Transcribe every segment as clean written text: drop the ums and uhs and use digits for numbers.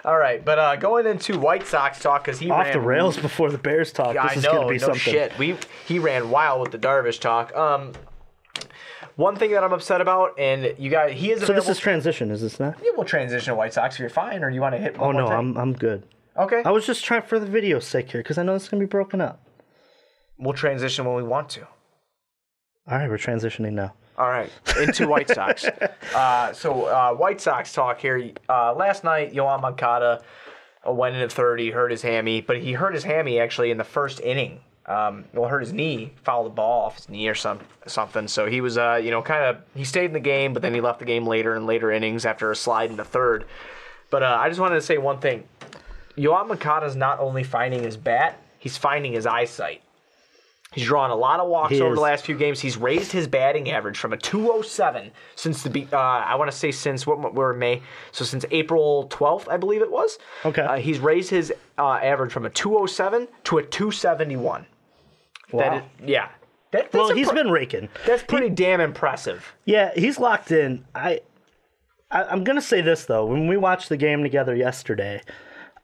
All right, but going into White Sox talk because he Off ran the rails before the Bears talk. This is going to be no something. shit. He ran wild with the Darvish talk. One thing that I'm upset about, and you guys, he is So available. this is transition, is this not? Yeah, we'll transition to White Sox if you're fine, or you want to hit one Oh, more no, thing? I'm good. Okay. I was just trying for the video's sake here because I know it's going to be broken up. We'll transition when we want to. All right, we're transitioning now. All right, into White Sox. White Sox talk here. Last night, Yoan Moncada went into third. He hurt his hammy, but he hurt his hammy actually in the first inning. Hurt his knee, fouled the ball off his knee or something. So he was, he stayed in the game, but then he left the game later in later innings after a slide into third. But I just wanted to say one thing. Yoan Moncada is not only finding his bat, he's finding his eyesight. He's drawn a lot of walks over the last few games. He's raised his batting average from a 207 since since we're in May, so since April 12th, I believe it was. Okay. He's raised his average from a 207 to a 271. Wow. He's been raking. That's pretty damn impressive. Yeah, he's locked in. I'm going to say this, though. When we watched the game together yesterday,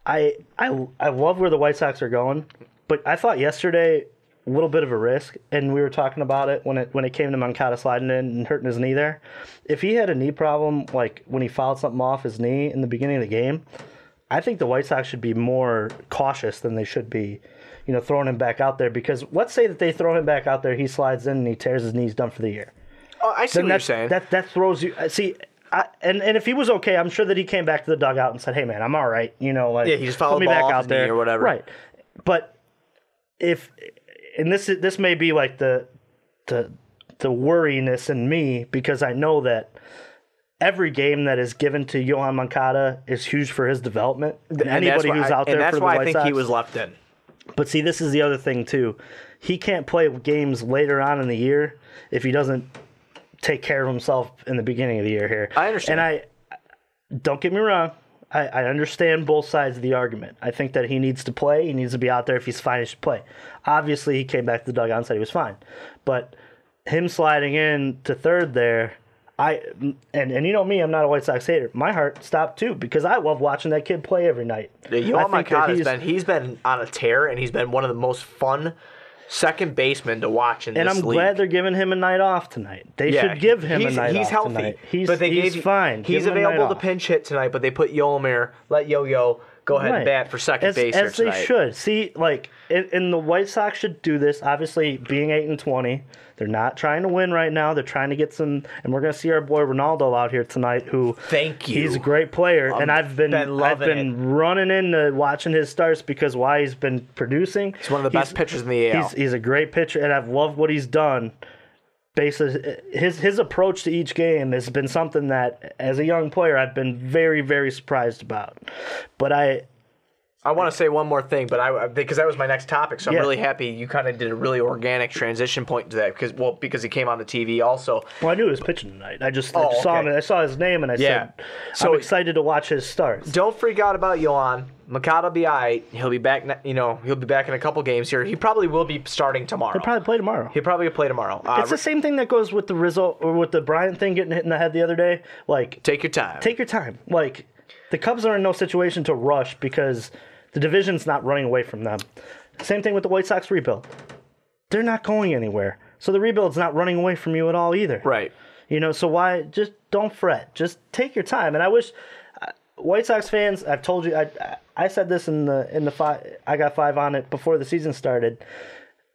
I love where the White Sox are going, but I thought yesterday a little bit of a risk, and we were talking about it when it came to Moncada sliding in and hurting his knee there. If he had a knee problem, like when he fouled something off his knee in the beginning of the game, I think the White Sox should be more cautious than they should be, throwing him back out there. Because let's say that they throw him back out there, he slides in and he tears his knee, he's done for the year. Oh, I see what you're saying. That throws you. See, and if he was okay, I'm sure that he came back to the dugout and said, "Hey, man, I'm all right." He just fouled the ball off his knee or whatever. Right, but and this may be like the worriness in me, because I know that every game that is given to Yoan Moncada is huge for his development. And anybody who's out there for the White Sox. And that's why I think he was left in. But see, this is the other thing too. He can't play games later on in the year if he doesn't take care of himself in the beginning of the year here. I understand. And don't get me wrong, I understand both sides of the argument. I think that he needs to play. He needs to be out there if he's fine, he should play. Obviously, he came back to the dugout and said he was fine. But him sliding in to third there, and you know me, I'm not a White Sox hater. My heart stopped too, because I love watching that kid play every night. Yoan Moncada he's been on a tear, and he's been one of the most fun second baseman to watch in this league. And I'm glad they're giving him a night off tonight. They should give him a night off. He's healthy. Tonight. He's fine. He's available to pinch hit tonight, but they put Yolmer, let Yo-Yo go ahead and bat for second base here tonight. As they should. See, and the White Sox should do this. Obviously, being 8-20, they're not trying to win right now. They're trying to get some, and we're going to see our boy Ronaldo out here tonight, who thank you. He's a great player, and I've been running into watching his starts because why he's been producing. He's one of the best pitchers in the AL. He's a great pitcher, and I've loved what he's done. His approach to each game has been something that, as a young player, I've been very, very surprised about. But I want to say one more thing, but because that was my next topic, so I'm really happy you kind of did a really organic transition point to that because he came on the TV also. Well, I knew he was pitching tonight. I just saw him. I saw his name, and I said, "I'm excited to watch his starts." Don't freak out about Yoan. Moncada will be all right. He'll be back. He'll be back in a couple games here. He probably will be starting tomorrow. He'll probably play tomorrow. It's the same thing that goes with the Rizzo or with the Bryant thing getting hit in the head the other day. Take your time. The Cubs are in no situation to rush because the division's not running away from them. Same thing with the White Sox rebuild. They're not going anywhere. So the rebuild's not running away from you at all either. Right. So why just don't fret. Just take your time. And I wish White Sox fans, I've told you, I said this in the five, I got 5 on it before the season started.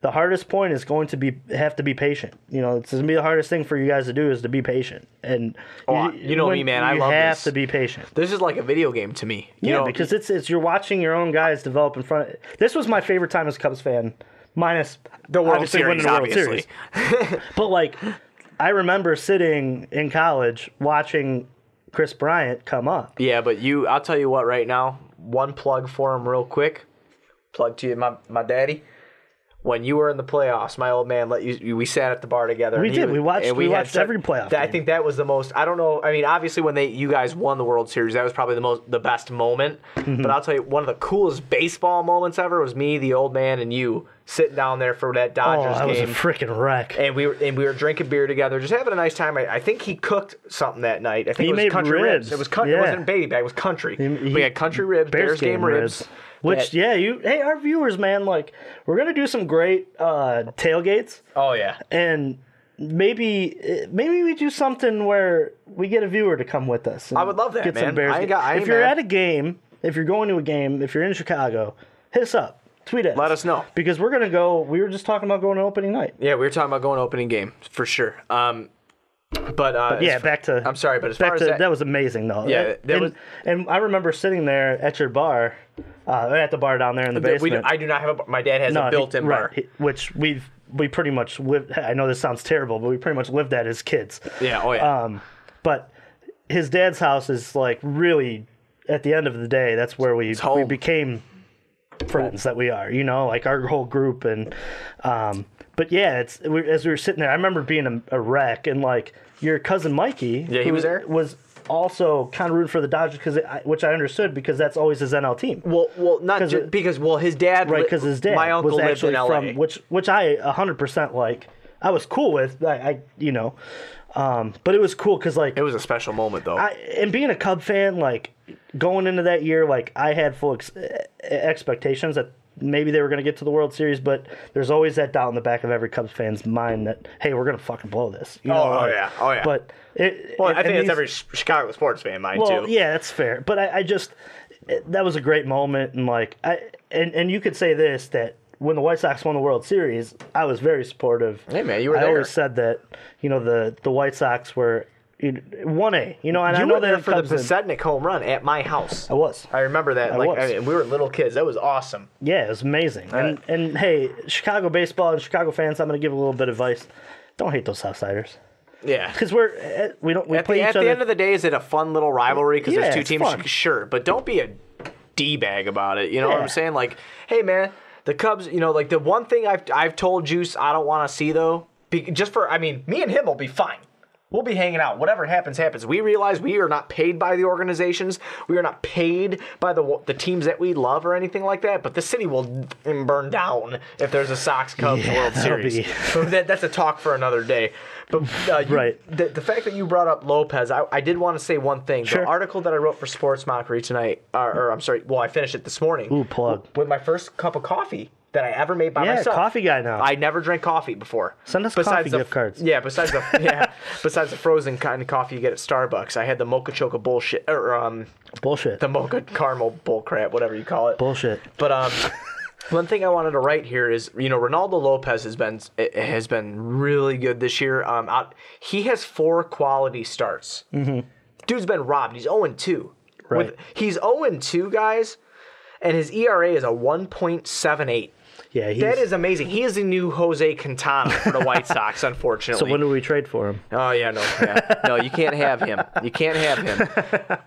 The hardest point is going to have to be patient. It's going to be the hardest thing for you guys to do is to be patient. And you know me, man. I love this. You have to be patient. This is like a video game to me. Because it's you're watching your own guys develop in front. This was my favorite time as a Cubs fan, minus the World Series, obviously. But I remember sitting in college watching Chris Bryant come up. Yeah, but I'll tell you what. Right now, one plug for him, real quick. Plug to you, my daddy. when you were in the playoffs, my old man let you. We sat at the bar together. We did. We watched every playoff I game. think that was the most. I don't know. I mean, obviously, when you guys won the World Series, that was probably the best moment. But I'll tell you, one of the coolest baseball moments ever was me, the old man, and you sitting down there for that Dodgers that game. was a freaking wreck. And we were drinking beer together, just having a nice time. I think he cooked something that night. I think He it was made country ribs. ribs. It was It wasn't baby bag. It was country. We had country ribs, Bears game ribs. Which, hey, our viewers, man, like, we're going to do some great tailgates. Oh, yeah. And maybe we do something where we get a viewer to come with us. I would love that, get man. Some Bears if you're at a game, if you're going to a game, if you're in Chicago, hit us up. Tweet us. Let us know. Because we're going to go, we were just talking about going to opening night. Yeah, we were talking about going to opening game, for sure. But yeah, back to... I'm sorry, but as far as that was amazing, though. Yeah, and I remember sitting there at your bar, at the bar down there in the basement. I do not have my dad has a built-in bar. Which we pretty much lived... I know this sounds terrible, but we pretty much lived at as kids. Yeah, oh yeah. But his dad's house is like really, at the end of the day, that's where we became friends that we are, like our whole group. And but yeah, as we were sitting there, I remember being a wreck, and like your cousin Mikey, he was there, was also kind of rooting for the Dodgers which I understood because that's always his NL team. Well, not just because his dad, right? Because his dad, my uncle was lived actually in LA, from which I 100% like. I was cool with, but it was cool because like it was a special moment though. And being a Cub fan, like going into that year, like I had full expectations that maybe they were going to get to the World Series, but there's always that doubt in the back of every Cubs fan's mind that, hey, we're going to fucking blow this. Oh yeah. But I think it's every Chicago sports fan mind too. Yeah, that's fair. But I just that was a great moment, and like and you could say this, that when the White Sox won the World Series, I was very supportive. Hey man, you were there. I always said that the White Sox were 1A, and I know were there that for the Pasetnik home run at my house. I was. I remember that. We were little kids. That was awesome. Yeah, it was amazing. And hey, Chicago baseball and Chicago fans, I'm going to give a little bit of advice. Don't hate those Southsiders. Yeah, because we play each other. At the end of the day, is it a fun little rivalry? Because there's two teams, fun. Sure, but don't be a d-bag about it. You know what I'm saying? Like, hey man, the Cubs. Like the one thing I've told Juice I don't want to see though, me and him will be fine. We'll be hanging out. Whatever happens, happens. We realize we are not paid by the organizations. We are not paid by the teams that we love or anything like that. But the city will burn down if there's a Sox-Cubs World Series. That's a talk for another day. But right. The fact that you brought up Lopez, I did want to say one thing. Sure. The article that I wrote for Sports Mockery tonight, I finished it this morning. Ooh, plug. With my first cup of coffee that I ever made by myself. Yeah, coffee guy now. I never drank coffee before. Send us coffee gift cards. Yeah, besides the frozen kind of coffee you get at Starbucks, I had the mocha choca bullshit bullshit. The mocha caramel bullcrap, whatever you call it. Bullshit. But one thing I wanted to write here is, Ronaldo Lopez has been really good this year. He has 4 quality starts. Mm-hmm. Dude's been robbed. He's 0-2. Right. He's 0-2, guys, and his ERA is a 1.78. Yeah, that is amazing. He is the new Jose Quintana for the White Sox, unfortunately. So when do we trade for him? Oh, yeah, no, you can't have him. You can't have him.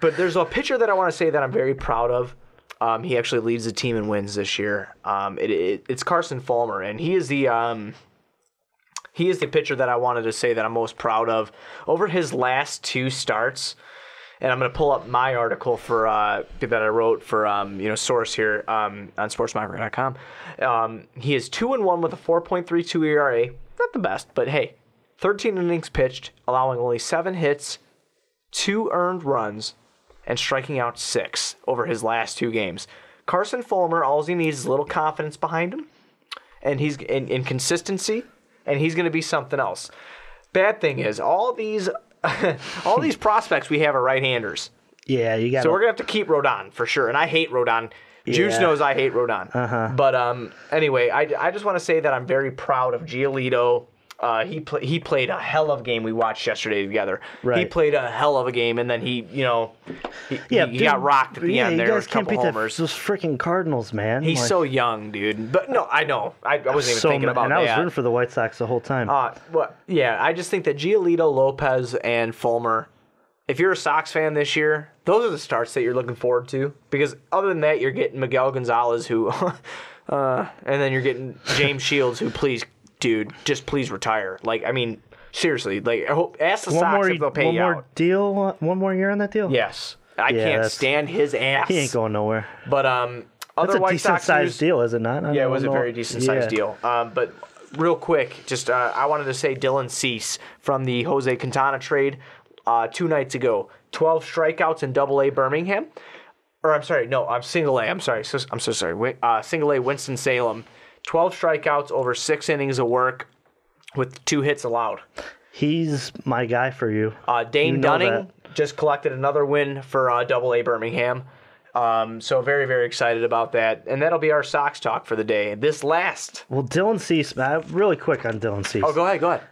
But there's a pitcher that I want to say that I'm very proud of. He actually leads the team in wins this year. It's Carson Fulmer, and he is the pitcher that I wanted to say that I'm most proud of. Over his last 2 starts, and I'm going to pull up my article for that I wrote for source here on sportsmockery.com. He is 2-1 with a 4.32 ERA. Not the best, but hey, 13 innings pitched, allowing only 7 hits, 2 earned runs, and striking out 6 over his last 2 games. Carson Fulmer, all he needs is a little confidence behind him, and he's in consistency, and he's going to be something else. Bad thing is, all these prospects we have are right-handers. Yeah, you got. So we're gonna have to keep Rodon for sure, and I hate Rodon. Juice knows I hate Rodon. Uh-huh. But anyway, I just want to say that I'm very proud of Giolito. He played a hell of a game we watched yesterday together. Right. He played a hell of a game, and then he got rocked at the end there. You guys can't beat homers. those freaking Cardinals, man. He's so young, dude. But no, I know. I wasn't even thinking about that. And I was rooting for the White Sox the whole time. I just think that Giolito, Lopez, and Fulmer, if you're a Sox fan this year, those are the starts that you're looking forward to. Because other than that, you're getting Miguel Gonzalez, who And then you're getting James Shields, who please retire. Like, I mean, seriously, like, ask the Sox if they'll pay you out. One more year on that deal? Yes. I can't stand his ass. He ain't going nowhere. But that's a decent-sized deal, is it not? Yeah, it was a very decent-sized deal. But real quick, just I wanted to say Dylan Cease from the Jose Quintana trade 2 nights ago. 12 strikeouts in Double-A Birmingham. Or I'm sorry, no, I'm Single-A. I'm sorry. I'm so sorry. Single-A Winston-Salem. 12 strikeouts over 6 innings of work with 2 hits allowed. He's my guy for you. Dane Dunning just collected another win for Double-A Birmingham. So very, very excited about that. And that'll be our Sox talk for the day. This last. Well, Dylan Cease, really quick on Dylan Cease. Oh, go ahead.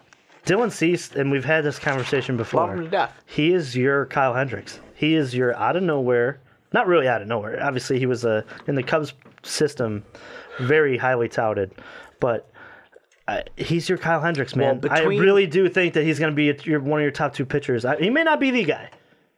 Dylan Cease, and we've had this conversation before. Love him to death. He is your Kyle Hendricks. He is your out of nowhere, not really out of nowhere. Obviously, he was in the Cubs system, very highly touted. But he's your Kyle Hendricks, man. I really do think that he's going to be one of your top 2 pitchers. He may not be the guy.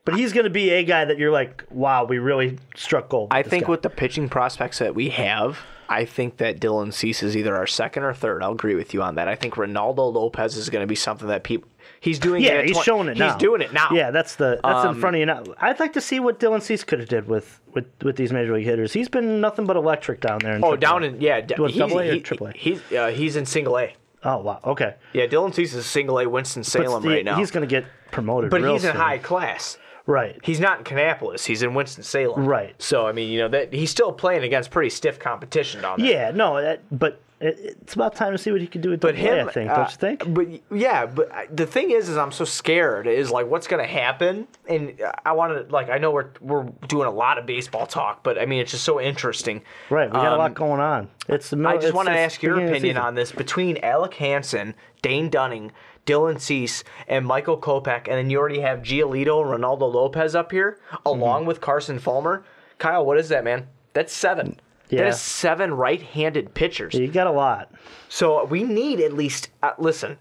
But he's going to be a guy that you're like, wow, we really struck gold. I think with the pitching prospects that we have, I think that Dylan Cease is either our second or third. I'll agree with you on that. I think Ronaldo Lopez is going to be something that people... He's doing it. Yeah, he's showing it now. He's doing it now. Yeah, that's in front of you now. I'd like to see what Dylan Cease could have did with these major league hitters. He's been nothing but electric down there. Double-A or Triple-A? He's in Single-A. Oh, wow. Okay. Yeah, Dylan Cease is Single-A Winston-Salem right now. He's going to get promoted but real he's in soon. high class. Right. He's not in Kannapolis. He's in Winston-Salem. Right. So, I mean, that he's still playing against pretty stiff competition down there. Yeah, no, but it's about time to see what he can do with Double-A, I think, don't you think? But the thing is I'm so scared is, like, what's going to happen? And I want to, I know we're doing a lot of baseball talk, but, I mean, it's just so interesting. Right, we got a lot going on. I just want to ask your opinion on this. Between Alec Hansen, Dane Dunning, Dylan Cease, and Michael Kopech, and then you already have Giolito and Ronaldo Lopez up here, along with Carson Fulmer. Kyle, what is that, man? That's 7. Yeah. That is 7 right-handed pitchers. You got a lot. So we need at least, listen,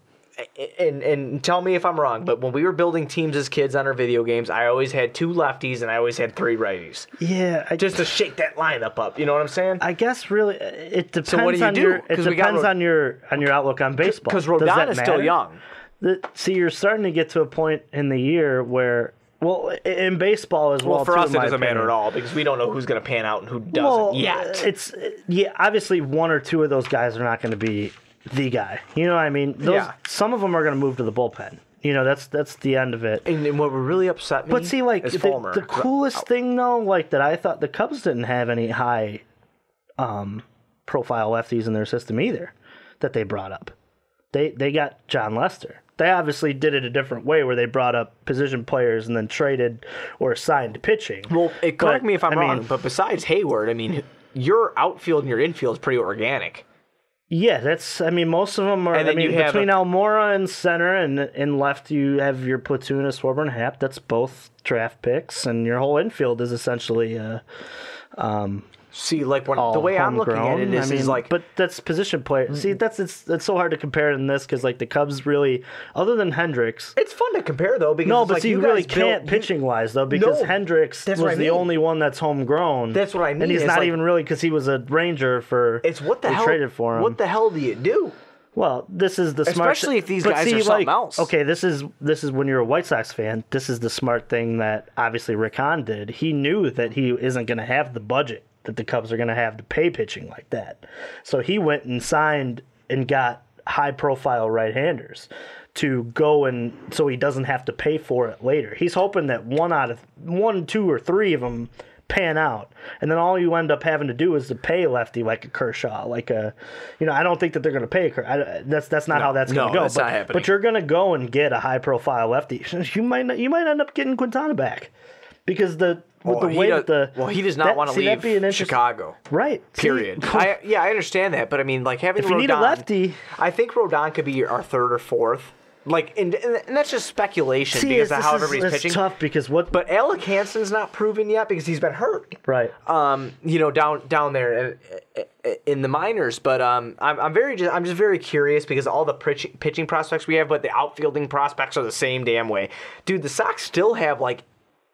and tell me if I'm wrong, but when we were building teams as kids on our video games, I always had 2 lefties and I always had 3 righties. Yeah. Just to shake that lineup up, you know what I'm saying? I guess really it depends so what do you do? It depends on your outlook on baseball. Because Rodon is still young. See, you're starting to get to a point in the year where, well, in baseball as well. Well, for us, it doesn't matter at all because we don't know who's going to pan out and who doesn't yet. Obviously 1 or 2 of those guys are not going to be the guy. You know what I mean? Some of them are going to move to the bullpen. You know, that's the end of it. And what really upset me but see, like, is Fulmer. The coolest thing, though, like, that I thought the Cubs didn't have any high profile lefties in their system either that they brought up. They got John Lester. They obviously did it a different way where they brought up position players and then traded or signed pitching. Well, correct me if I'm wrong, but besides Hayward, I mean, your outfield and your infield is pretty organic. Yeah, most of them are. And then between Almora and center and in left, you have your platoon of Schwarber and Happ. That's both draft picks, and your whole infield is essentially See, like the way I'm looking at it is like, but that's position player. See, it's so hard to compare in this because like the Cubs really, other than Hendricks, it's fun to compare though because you really can't pitching wise though because Hendricks was the only one that's homegrown. That's what I mean. And he's not even really because he was a Ranger for. It's what the hell traded for him. What the hell do you do? Well, this is the smart. Especially if these guys are something else. Okay, this is when you're a White Sox fan. This is the smart thing that obviously Rick Hahn did. He knew that he isn't going to have the budget that the Cubs are going to have to pay pitching like that. So he went and signed and got high-profile right-handers to go and so he doesn't have to pay for it later. He's hoping that 1, 2, or 3 of them pan out, and then all you end up having to do is to pay a lefty like a Kershaw, like a, I don't think that they're going to pay that's not how that's going to go. That's not happening. But you're going to go and get a high-profile lefty. You might end up getting Quintana back because he does not want to leave Chicago. Right. Period. I understand that, but I mean, like having if you need a lefty, I think Rodon could be our 3rd or 4th. Like, and that's just speculation because of how everybody's pitching. It's tough because But Alec Hansen's not proven yet because he's been hurt. Right. Down there in the minors. But I'm just very curious because all the pitching prospects we have, but the outfielding prospects are the same damn way. Dude, the Sox still have like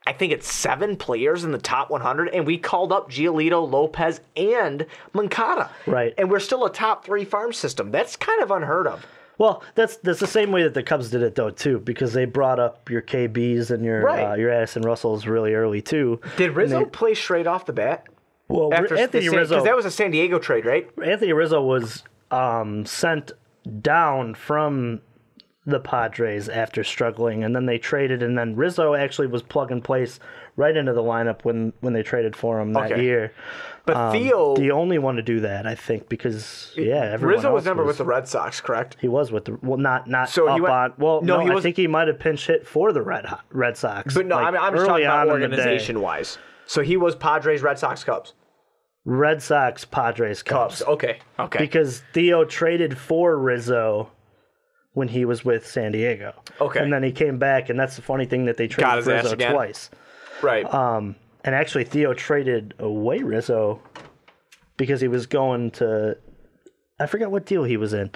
I think it's 7 players in the top 100, and we called up Giolito, Lopez, and Moncada. Right. And we're still a top 3 farm system. That's kind of unheard of. Well, that's the same way that the Cubs did it, though, too, because they brought up your KBs and your Addison Russells really early, too. Did Rizzo play straight off the bat? Well, Anthony Rizzo... Because that was a San Diego trade, right? Anthony Rizzo was sent down from the Padres after struggling, and then they traded, and then Rizzo actually was plug and place right into the lineup when they traded for him that year. But Theo, the only one to do that, I think, because everyone Rizzo was else never with the Red Sox, correct? He was with the not So up he went, on. Well, no, he I think he might have pinch hit for the Red Sox. But no, like, I'm just talking about on in the day. organization wise. So he was Padres, Red Sox, Cubs. Red Sox, Padres, Cubs. Okay. Because Theo traded for Rizzo when he was with San Diego. Okay. And then he came back, and that's the funny thing that they traded for Rizzo twice. Right. And actually, Theo traded away Rizzo because he was going to, I forgot what deal he was in.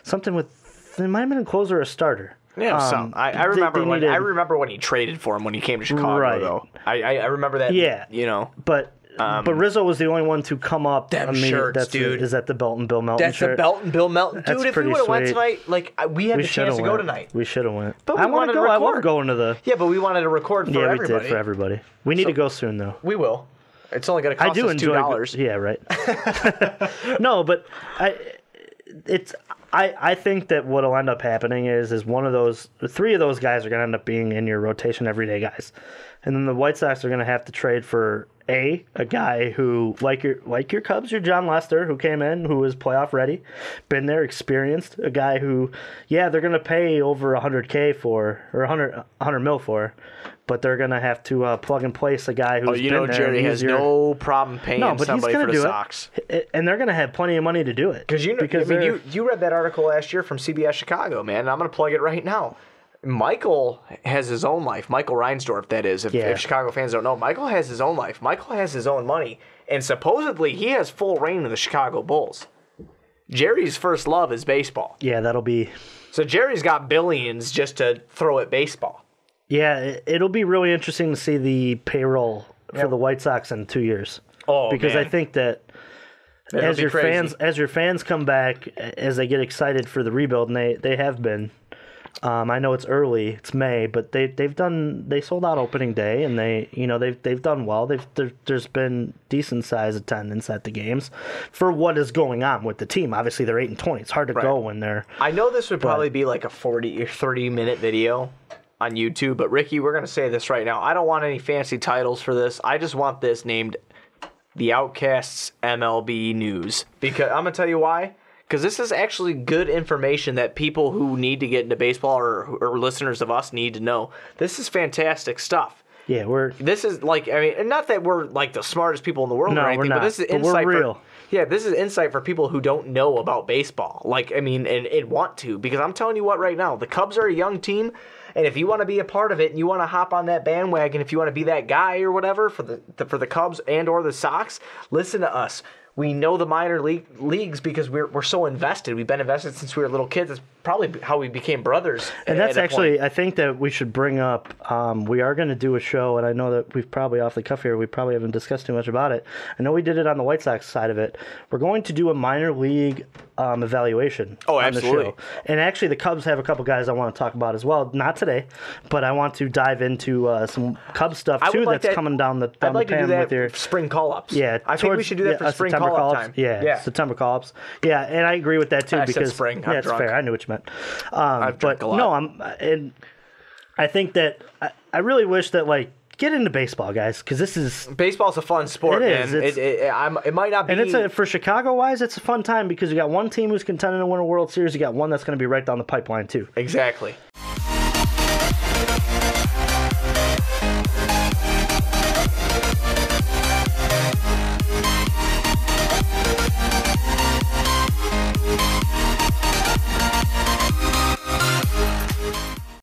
Something with, it might have been a closer or a starter. Yeah, I remember I remember when he traded for him when he came to Chicago, though. I remember that. Yeah. But Rizzo was the only one to come up. Them shirts, dude. Is that the Belton Bill Melton That's shirt? the Belton Bill Melton. Dude, if we would have went tonight, we had the chance to go tonight. We should have went. But I want to go. I love going to the... Yeah, but we wanted to record for everybody. Yeah, we did for everybody. We need to go soon, though. We will. It's only going to cost us $2. Yeah, right. No, but I think that what'll end up happening is one of those, 3 of those guys are going to end up being in your rotation everyday guys. And then the White Sox are going to have to trade for a guy who, like your Cubs, your John Lester, who came in, who was playoff ready, been there, experienced, a guy who, they're going to pay over $100K for, or $100 mil for, but they're going to have to plug and place a guy who's been there. Jerry has no problem paying somebody for the Sox. And they're going to have plenty of money to do it. Because you read that article last year from CBS Chicago, man, and I'm going to plug it right now. Michael has his own life. Michael Reinsdorf, that is. If Chicago fans don't know, Michael has his own life. Michael has his own money. And supposedly he has full reign of the Chicago Bulls. Jerry's first love is baseball. Yeah, that'll be... So Jerry's got billions just to throw at baseball. Yeah, it'll be really interesting to see the payroll for the White Sox in 2 years. Oh, because man. I think that as your fans come back, as they get excited for the rebuild, and they have been... I know it's early, it's May, but they sold out opening day, and they've done well. There's been decent size attendance at the games for what is going on with the team. Obviously, they're 8-20. It's hard to go when they're. I know this would probably be like a 40 or 30-minute video on YouTube, but Ricky, we're gonna say this right now. I don't want any fancy titles for this. I just want this named the Outcasts MLB News, because I'm gonna tell you why. Because this is actually good information that people who need to get into baseball or listeners of us need to know. This is fantastic stuff. Yeah, This is and not that we're like the smartest people in the world or anything, we're not, but this is insight. We're real. This is insight for people who don't know about baseball. And want to. Because I'm telling you what right now, the Cubs are a young team. And if you want to be a part of it and you want to hop on that bandwagon, if you want to be that guy or whatever for the Cubs and or the Sox, listen to us. We know the minor leagues because we're so invested. We've been invested since we were little kids. It's probably how we became brothers. And that's actually, I think that we should bring up, we are going to do a show, and I know that we've probably off the cuff here, we probably haven't discussed too much about it. I know we did it on the White Sox side of it. We're going to do a minor league evaluation on the show. And actually, the Cubs have a couple guys I want to talk about as well. Not today, but I want to dive into some Cubs stuff, too, that's coming down the pan. I'd like to do that for spring call-ups. Yeah. I think we should do that for spring call-up time. Yeah, September call-ups. Yeah, and I agree with that, too. Because said spring. Yeah, it's fair. I knew what you meant. I've drank a lot. No, I think that I really wish that get into baseball, guys, because baseball's a fun sport. It is. Man. It might not be. And for Chicago wise, it's a fun time because you got one team who's contending to win a World Series. You got one that's going to be right down the pipeline too. Exactly.